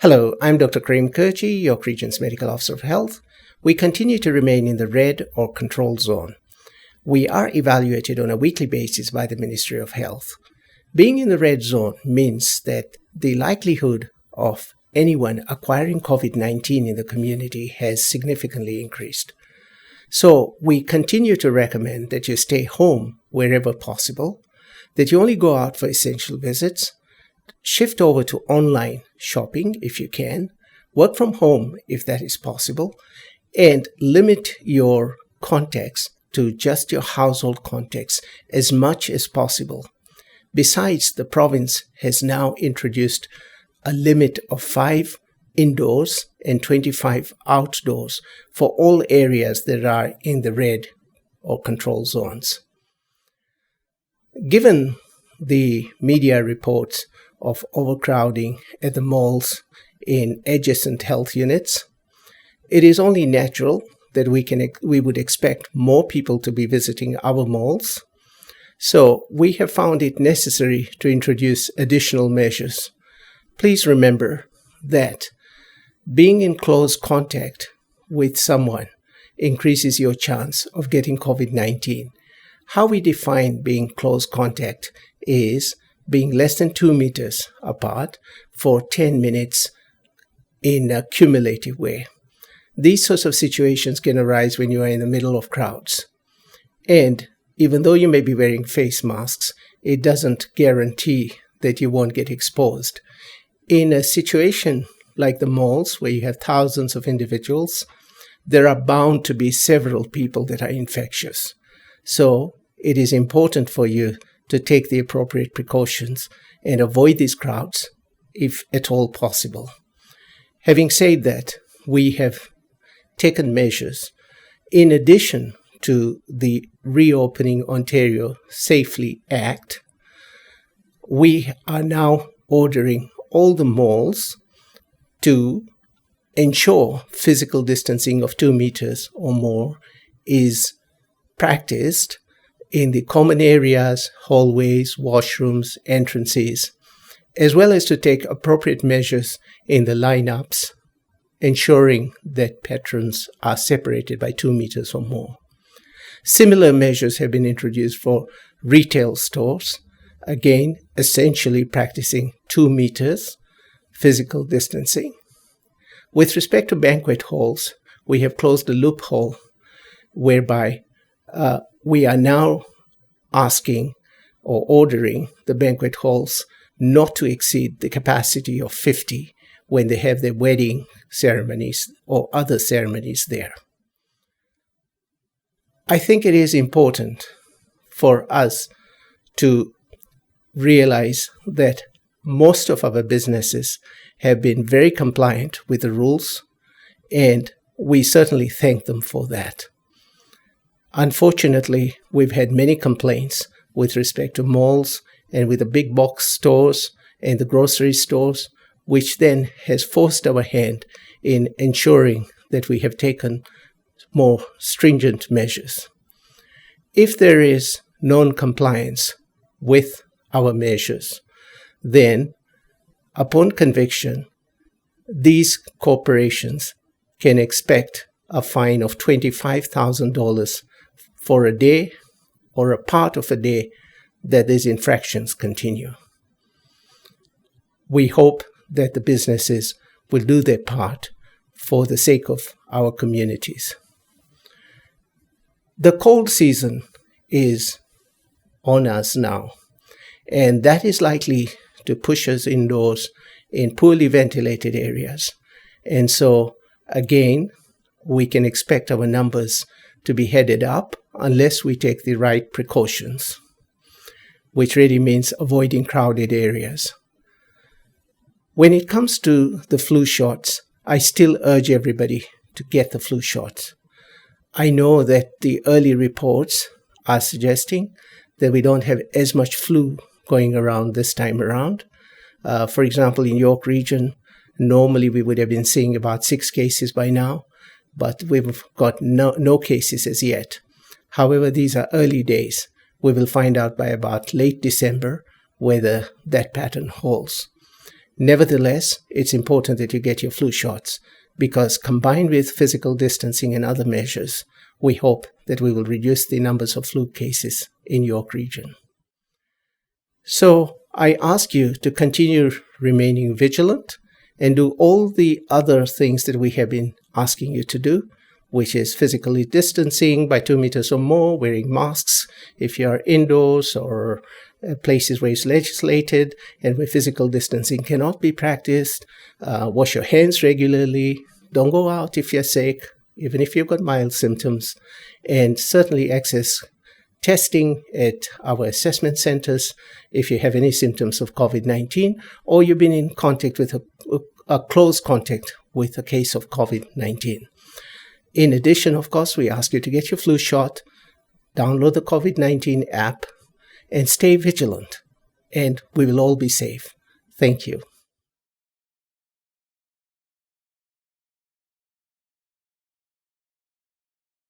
Hello, I'm Dr. Karim Kirchi, York Region's Medical Officer of Health. We continue to remain in the red or control zone. We are evaluated on a weekly basis by the Ministry of Health. Being in the red zone means that the likelihood of anyone acquiring COVID-19 in the community has significantly increased. So we continue to recommend that you stay home wherever possible, that you only go out for essential visits, shift over to online shopping if you can, work from home if that is possible, and limit your contacts to just your household contacts as much as possible. Besides, the province has now introduced a limit of 5 indoors and 25 outdoors for all areas that are in the red or control zones. Given the media reports of overcrowding at the malls in adjacent health units, it is only natural that we would expect more people to be visiting our malls. So we have found it necessary to introduce additional measures. Please remember that being in close contact with someone increases your chance of getting COVID-19. How we define being close contact is being less than 2 meters apart for 10 minutes in a cumulative way. These sorts of situations can arise when you are in the middle of crowds. And even though you may be wearing face masks, it doesn't guarantee that you won't get exposed. In a situation like the malls, where you have thousands of individuals, there are bound to be several people that are infectious. So it is important for you to take the appropriate precautions and avoid these crowds if at all possible. Having said that, we have taken measures in addition to the Reopening Ontario Safely Act. We are now ordering all the malls to ensure physical distancing of 2 meters or more is practiced in the common areas, hallways, washrooms, entrances, as well as to take appropriate measures in the lineups, ensuring that patrons are separated by 2 meters or more. Similar measures have been introduced for retail stores, again, essentially practicing 2 meters physical distancing. With respect to banquet halls, we have closed a loophole whereby we are now asking or ordering the banquet halls not to exceed the capacity of 50 when they have their wedding ceremonies or other ceremonies there. I think it is important for us to realize that most of our businesses have been very compliant with the rules, and we certainly thank them for that. Unfortunately, we've had many complaints with respect to malls and with the big box stores and the grocery stores, which then has forced our hand in ensuring that we have taken more stringent measures. If there is non-compliance with our measures, then upon conviction, these corporations can expect a fine of $25,000 for a day or a part of a day that these infractions continue. We hope that the businesses will do their part for the sake of our communities. The cold season is on us now, and that is likely to push us indoors in poorly ventilated areas. And so, again, we can expect our numbers to be headed up unless we take the right precautions, which really means avoiding crowded areas. When it comes to the flu shots, I still urge everybody to get the flu shots. I know that the early reports are suggesting that we don't have as much flu going around this time around. For example, in York Region, normally we would have been seeing about 6 cases by now, but we've got no cases as yet. However, these are early days. We will find out by about late December whether that pattern holds. Nevertheless, it's important that you get your flu shots because combined with physical distancing and other measures, we hope that we will reduce the numbers of flu cases in York Region. So I ask you to continue remaining vigilant and do all the other things that we have been asking you to do, which is physically distancing by 2 meters or more, wearing masks if you are indoors or places where it's legislated and where physical distancing cannot be practiced. Wash your hands regularly. Don't go out if you're sick, even if you've got mild symptoms. And certainly access testing at our assessment centers if you have any symptoms of COVID-19 or you've been in contact with a close contact with a case of COVID-19. In addition, of course, we ask you to get your flu shot, download the COVID-19 app, and stay vigilant. And we will all be safe. Thank you.